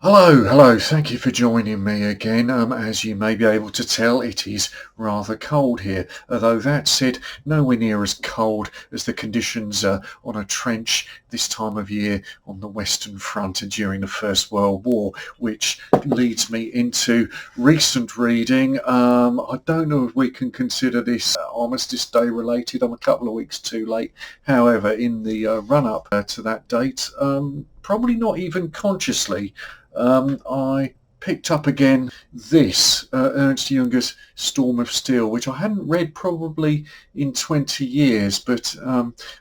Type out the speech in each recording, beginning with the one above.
Hello, thank you for joining me again. As you may be able to tell, it is rather cold here, although that said, nowhere near as cold as the conditions on a trench this time of year on the Western Front and during the First World War, which leads me into recent reading. I don't know if we can consider this Armistice Day related. I'm a couple of weeks too late. However, in the run-up to that date, probably not even consciously, I picked up again this Ernst Junger's Storm of Steel, which I hadn't read probably in 20 years, but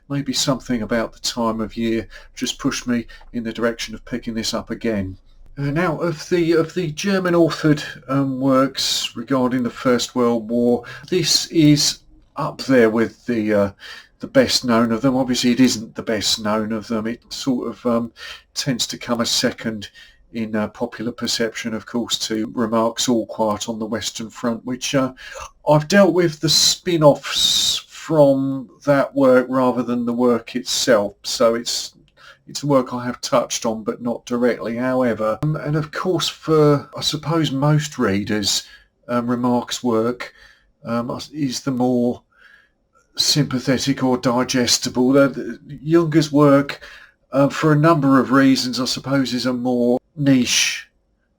maybe something about the time of year just pushed me in the direction of picking this up again. Now, of the German-authored works regarding the First World War, this is up there with the best known of them. Obviously, it isn't the best known of them. It sort of tends to come a second in popular perception, of course, to Remarque's All Quiet on the Western Front, which I've dealt with the spin-offs from that work rather than the work itself. So it's a work I have touched on, but not directly. However, and of course, for I suppose most readers, Remarque's work is the more sympathetic or digestible. Junger's work, for a number of reasons, I suppose, is a more niche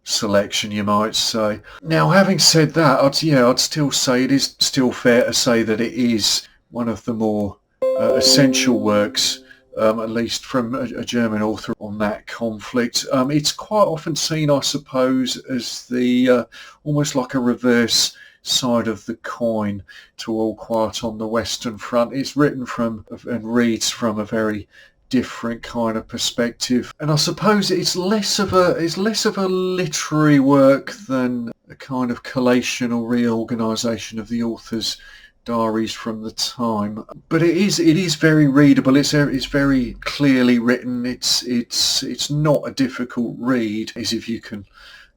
selection, you might say. Now, having said that, I'd still say it is still fair to say that it is one of the more essential works, at least from a German author on that conflict. It's quite often seen, I suppose, as the almost like a reverse side of the coin to All Quiet on the Western Front. It's written from and reads from a very different kind of perspective, and I suppose it's less of a literary work than a kind of collation or reorganisation of the author's diaries from the time. But it is very readable. It's very clearly written. It's not a difficult read, as if you can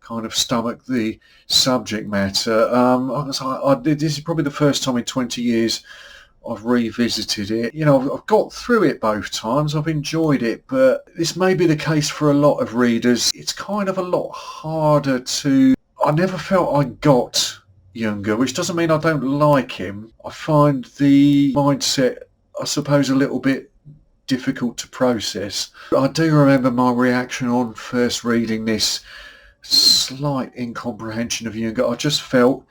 kind of stomach the subject matter. This is probably the first time in 20 years I've revisited it. I've got through it both times. I've enjoyed it, but this may be the case for a lot of readers. It's kind of a lot harder to... I never felt I got Junger, which doesn't mean I don't like him. I find the mindset, I suppose, a little bit difficult to process. I do remember my reaction on first reading this, slight incomprehension of Junger. I just felt,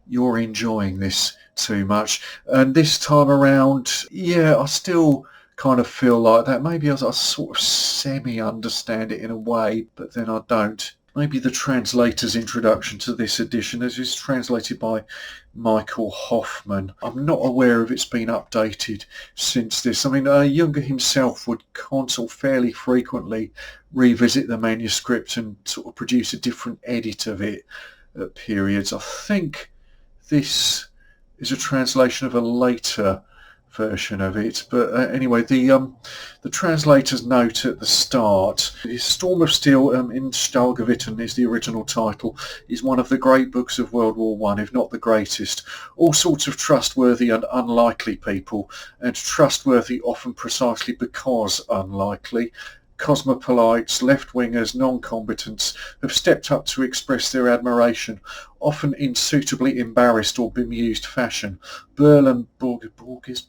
you're enjoying this too much. And this time around, I still kind of feel like that. Maybe I sort of semi-understand it in a way, but then I don't. Maybe the translator's introduction to this edition, as is translated by Michael Hoffman. I'm not aware if it's been updated since this. I mean, Junger himself would fairly frequently revisit the manuscript and sort of produce a different edit of it at periods. I think this is a translation of a later version of it, but anyway, the translator's note at the start is Storm of Steel, in Stahlgewitten is the original title, is one of the great books of World War One, if not the greatest. All sorts of trustworthy and unlikely people, and trustworthy often precisely because unlikely, cosmopolites, left-wingers, non-combatants have stepped up to express their admiration, often in suitably embarrassed or bemused fashion. Berlin, Borges,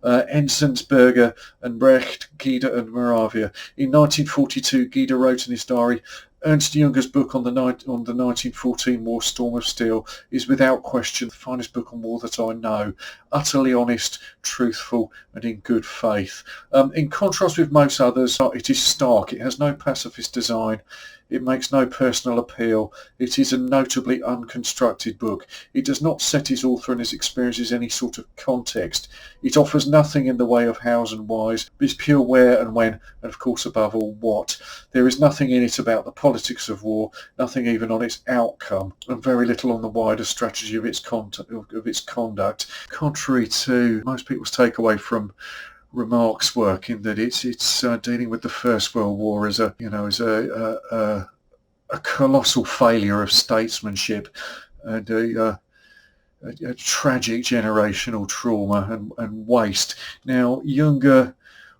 Enzensberger and Brecht, Gide and Moravia. In 1942, Gide wrote in his diary, Ernst Junger's book on the 1914 war, Storm of Steel, is without question the finest book on war that I know. Utterly honest, truthful, and in good faith. In contrast with most others, it is stark. It has no pacifist design. It makes no personal appeal. It is a notably unconstructed book. It does not set its author and his experiences any sort of context. It offers nothing in the way of hows and whys. It is pure where and when, and of course above all what. There is nothing in it about the politics of war, nothing even on its outcome, and very little on the wider strategy of its conduct. Contrary to most people's takeaway from Remarque's work, in that it's dealing with the First World War as a colossal failure of statesmanship and a tragic generational trauma and waste. Now, Junger,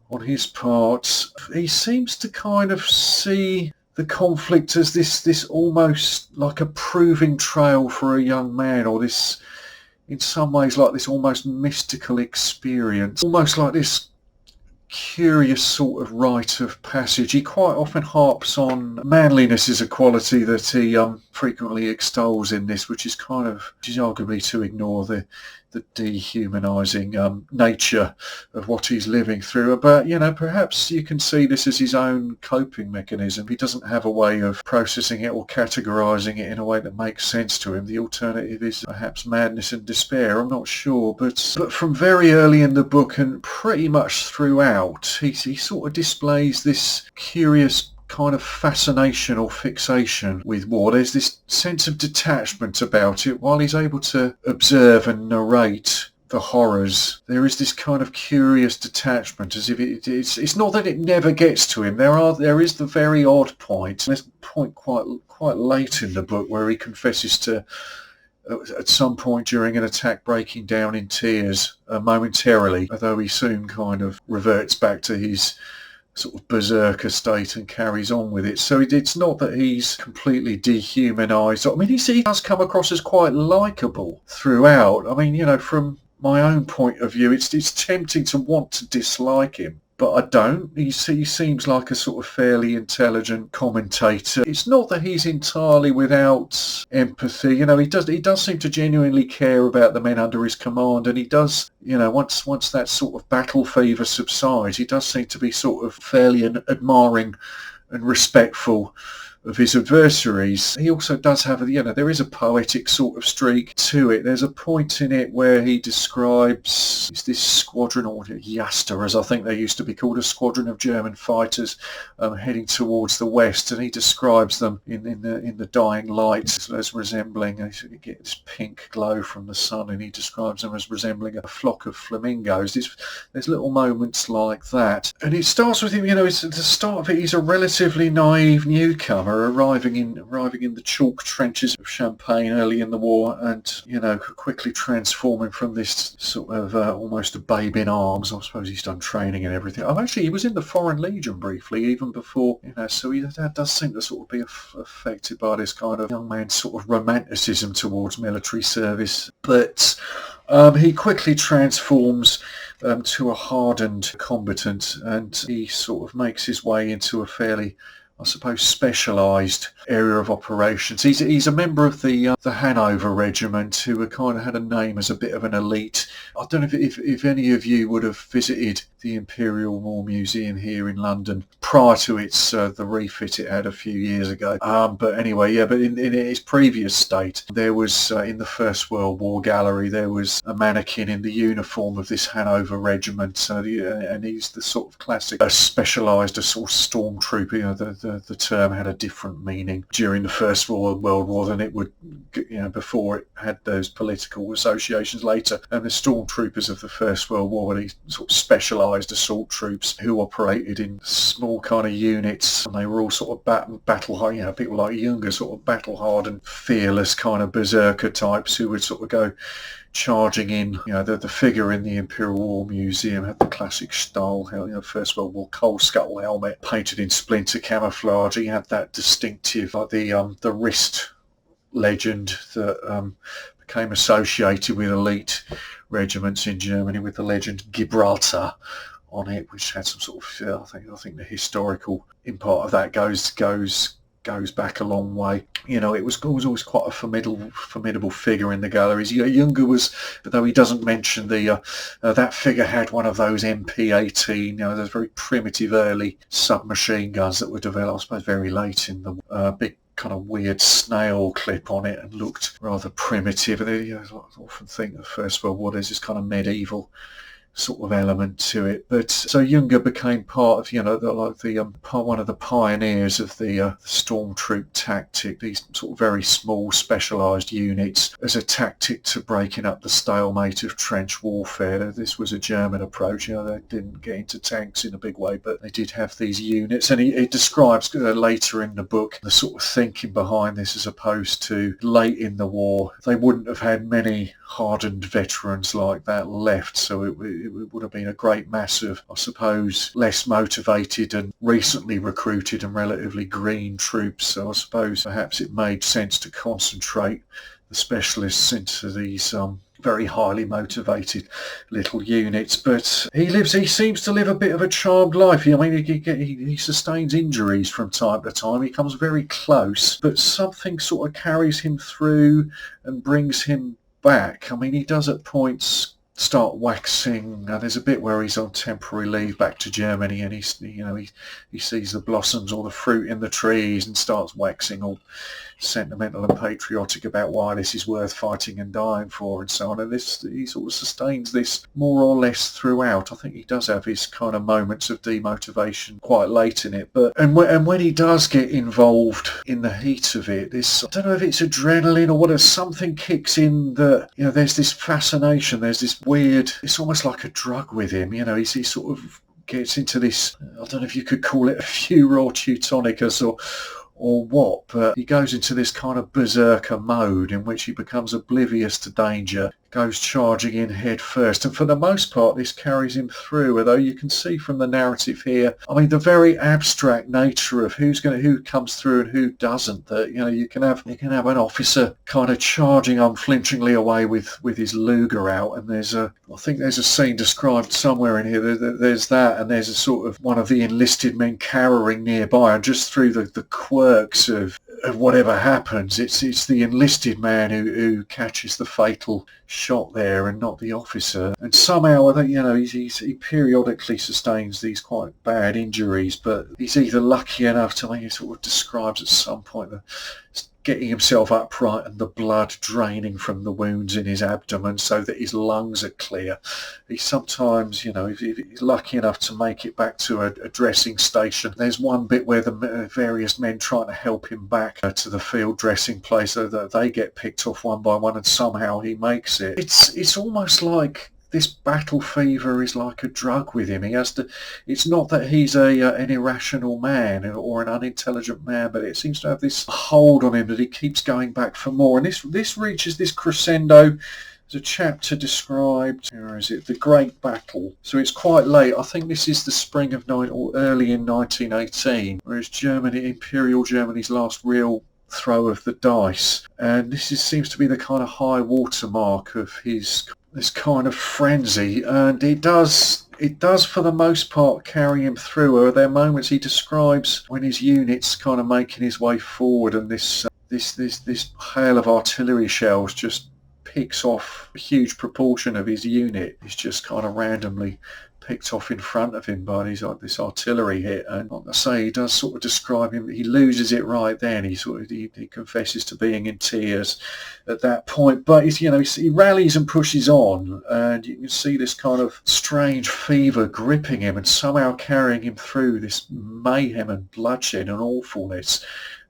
on his part, he seems to kind of see the conflict as this almost like a proving trail for a young man, or this, in some ways, like this almost mystical experience, almost like this curious sort of rite of passage. He quite often harps on manliness as a quality that he frequently extols in this, which is arguably to ignore the dehumanising nature of what he's living through. But, perhaps you can see this as his own coping mechanism. He doesn't have a way of processing it or categorising it in a way that makes sense to him. The alternative is perhaps madness and despair. I'm not sure. But from very early in the book and pretty much throughout, he sort of displays this curious kind of fascination or fixation with war. There's this sense of detachment about it. While he's able to observe and narrate the horrors, there is this kind of curious detachment, as if it's not that it never gets to him. There is the very odd point. There's a point quite late in the book where he confesses to, at some point during an attack, breaking down in tears momentarily, although he soon kind of reverts back to his sort of berserker state and carries on with it. So it's not that he's completely dehumanised. I mean, he does come across as quite likeable throughout. I mean, from my own point of view, it's tempting to want to dislike him, but I don't. He seems like a sort of fairly intelligent commentator. It's not that he's entirely without empathy. He does seem to genuinely care about the men under his command, and he does, once that sort of battle fever subsides, he does seem to be sort of fairly admiring and respectful of his adversaries. He also does have, there is a poetic sort of streak to it. There's a point in it where he describes this squadron, or Jaster, as I think they used to be called, a squadron of German fighters heading towards the west, and he describes them in the dying light as resembling, you get this pink glow from the sun, and he describes them as resembling a flock of flamingos. There's little moments like that, and it starts with him. It's at the start of it. He's a relatively naive newcomer arriving in the chalk trenches of Champagne early in the war, and quickly transforming from this sort of almost a babe in arms. I suppose he's done training and everything. Actually, he was in the Foreign Legion briefly, even before, so he does seem to sort of be affected by this kind of young man's sort of romanticism towards military service. But he quickly transforms to a hardened combatant, and he sort of makes his way into a fairly, I suppose, specialised area of operations. He's a member of the Hanover Regiment, who kind of had a name as a bit of an elite. I don't know if any of you would have visited the Imperial War Museum here in London prior to the refit it had a few years ago. But anyway, but in its previous state, there was in the First World War gallery, there was a mannequin in the uniform of this Hanover Regiment, and he's the sort of classic specialised, a sort of stormtrooper. The term had a different meaning during the First World War than it would, before it had those political associations later. And the stormtroopers of the First World War were these sort of specialised assault troops who operated in small kind of units, and they were all sort of battle hard. People like Junger, sort of battle hardened, fearless kind of berserker types who would sort of go charging in. The figure in the Imperial War Museum had the classic style, First World War coal scuttle helmet painted in splinter camouflage. He had that distinctive, like the wrist legend that became associated with elite regiments in Germany, with the legend Gibraltar on it, which had some sort of, I think the historical part of that goes back a long way. It was always quite a formidable figure in the galleries. Junger was, though he doesn't mention that figure had one of those MP-18, those very primitive early submachine guns that were developed, I suppose, very late in the big kind of weird snail clip on it, and looked rather primitive. And I often think of the First World War, there's this kind of medieval sort of element to it. But so Junger became part of, one of the pioneers of the stormtroop tactic, these sort of very small specialised units as a tactic to breaking up the stalemate of trench warfare. This was a German approach. They didn't get into tanks in a big way, but they did have these units. And he describes later in the book the sort of thinking behind this, as opposed to late in the war. They wouldn't have had many hardened veterans like that left, so it would have been a great mass of, I suppose, less motivated and recently recruited and relatively green troops. So I suppose perhaps it made sense to concentrate the specialists into these very highly motivated little units. But he seems to live a bit of a charmed life. I mean, he sustains injuries from time to time. He comes very close, but something sort of carries him through and brings him back. I mean, he does at points start waxing. There's a bit where he's on temporary leave back to Germany, and he sees the blossoms or the fruit in the trees and starts waxing all sentimental and patriotic about why this is worth fighting and dying for, and so on. And he sort of sustains this more or less throughout. I think he does have his kind of moments of demotivation quite late in it, but when he does get involved in the heat of it, I don't know if it's adrenaline or whatever, something kicks in that, there's this fascination, there's this weird, it's almost like a drug with him. He sort of gets into this, I don't know if you could call it a furor teutonicus or what, but he goes into this kind of berserker mode in which he becomes oblivious to danger, goes charging in head first, and for the most part this carries him through, although you can see from the narrative here, I mean, the very abstract nature of who comes through and who doesn't, that you can have an officer kind of charging unflinchingly away with his Luger out, and I think there's a scene described somewhere in here, there's that, and there's a sort of one of the enlisted men cowering nearby, and just through the quirks of whatever happens, it's the enlisted man who catches the fatal shot there and not the officer. And somehow, he periodically sustains these quite bad injuries, but he's either lucky enough to, he sort of describes at some point getting himself upright and the blood draining from the wounds in his abdomen so that his lungs are clear. He sometimes, if he's lucky enough to make it back to a dressing station, there's one bit where the various men trying to help him back to the field dressing place, so that they get picked off one by one, and somehow he makes it. It's almost like this battle fever is like a drug with him. It's not that he's an irrational man or an unintelligent man, but it seems to have this hold on him that he keeps going back for more. And this reaches this crescendo. There's a chapter described, where is it? The Great Battle. So it's quite late. I think this is the spring of or early in 1918, whereas Imperial Germany's last real throw of the dice. And this seems to be the kind of high watermark of this kind of frenzy, and it does for the most part carry him through. Are there moments he describes when his unit's kind of making his way forward, and this hail of artillery shells just picks off a huge proportion of his unit. He's just kind of randomly picked off in front of him by this artillery hit, and like I say, he does sort of describe him. He loses it right then. He confesses to being in tears at that point, but he rallies and pushes on, and you can see this kind of strange fever gripping him and somehow carrying him through this mayhem and bloodshed and awfulness.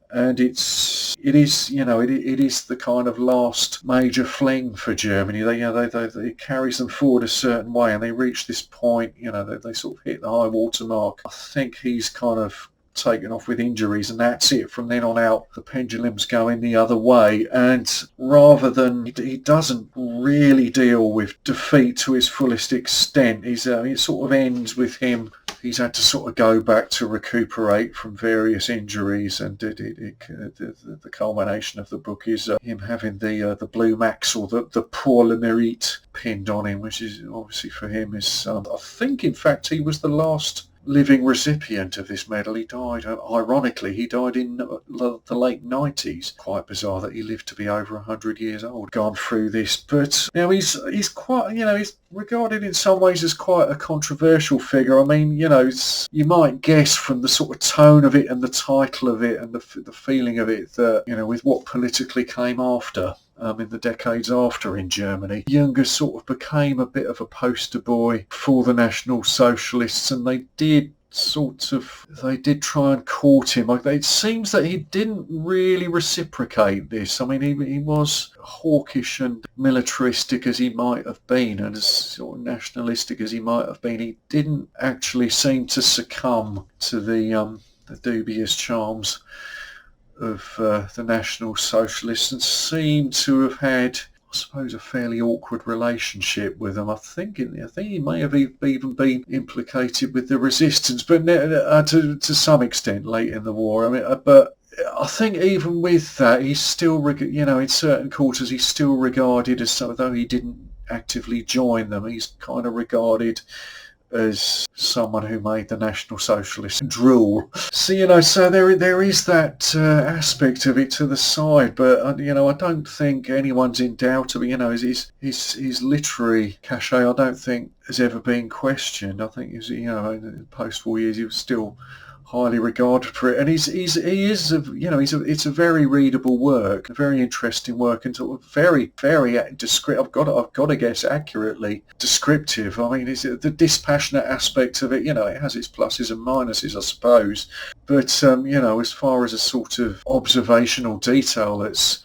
And it is the kind of last major fling for Germany. It carries them forward a certain way, and they reach this point. They sort of hit the high water mark. I think he's kind of taken off with injuries, and that's it. From then on out, the pendulum's going the other way, and rather than he doesn't really deal with defeat to its fullest extent. It sort of ends with him. He's had to sort of go back to recuperate from various injuries, and the culmination of the book is him having the blue max, or the pour le mérite, pinned on him, which is obviously for him is I think in fact he was the last living recipient of this medal. He died, ironically, in the late 90s. Quite bizarre that he lived to be over 100 years old, gone through this. But he's quite, he's regarded in some ways as quite a controversial figure. I mean, you might guess from the sort of tone of it and the title of it and the feeling of it that, with what politically came after, in the decades after in Germany, Junger sort of became a bit of a poster boy for the National Socialists, and they did try and court him. It seems that he didn't really reciprocate this. I mean, he was hawkish and militaristic as he might have been, and as sort of nationalistic as he might have been. He didn't actually seem to succumb to the dubious charms of the National Socialists, and seemed to have had I suppose, a fairly awkward relationship with them. I think he may have even been implicated with the resistance, but to some extent late in the war. I mean, but I think even with that, he's still, in certain quarters, he's still regarded as, though he didn't actively join them, he's kind of regarded as someone who made the National Socialists drool. So, so there is that aspect of it to the side, but, I don't think anyone's in doubt of, his literary cachet, I don't think has ever been questioned. I think, in the post-war years, he was still highly regarded for it, and it's a very readable work, a very interesting work, and sort of very, very descriptive. I've got to guess accurately descriptive. I mean, it's the dispassionate aspect of it. It has its pluses and minuses, I suppose, but as far as a sort of observational detail that's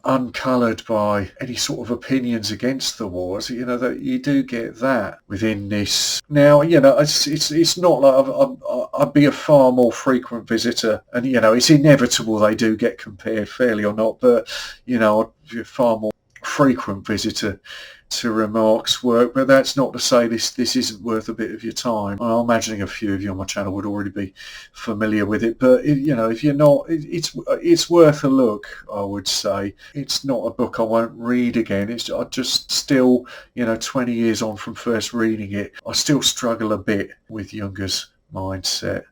uncoloured by any sort of opinions against the wars, that you do get that within this. Now, it's not like I'd be a far more frequent visitor, and it's inevitable they do get compared, fairly or not, but I'd be a far more frequent visitor to Remarque's work, but that's not to say this isn't worth a bit of your time. I'm imagining a few of you on my channel would already be familiar with it, but if you're not, it's worth a look, I would say. It's not a book I won't read again. I just still, 20 years on from first reading it, I still struggle a bit with Junger's mindset.